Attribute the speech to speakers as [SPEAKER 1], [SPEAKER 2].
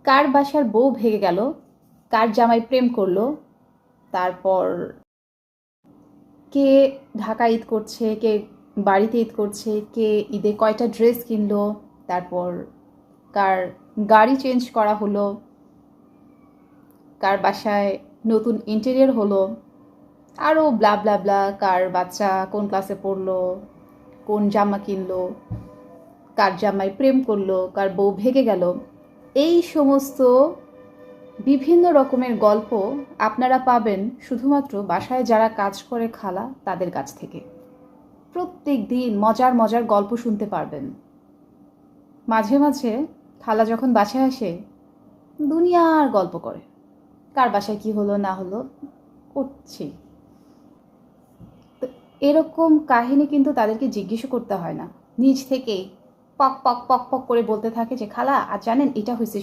[SPEAKER 1] কার বাসার বউ ভেগে গেল, কার জামাই প্রেম করলো, তারপর কে ঢাকা ঈদ করছে, কে বাড়িতে ঈদ করছে, কে ঈদে কয়টা ড্রেস কিনলো, তারপর কার গাড়ি চেঞ্জ করা হলো, কার বাসায় নতুন ইন্টেরিয়র হলো, আরও ব্লা ব্লা ব্লা, কার বাচ্চা কোন ক্লাসে পড়লো, কোন জামা কিনলো, কার জামাই প্রেম করলো, কার বউ ভেগে গেল। এই সমস্ত বিভিন্ন রকমের গল্প আপনারা পাবেন শুধুমাত্র বাসায় যারা কাজ করে খালা তাদের কাছ থেকে। প্রত্যেক দিন মজার মজার গল্প শুনতে পারবেন। মাঝে মাঝে খালা যখন বাসায় আসে দুনিয়ার গল্প করে, কার বাসায় কি হলো না হলো করছি। তো এরকম কাহিনী কিন্তু তাদেরকে জিজ্ঞেস করতে হয় না, নিজ থেকেই পক পক পক পক করে বলতে থাকে যে খালা আজ জানেন এটা হয়েছে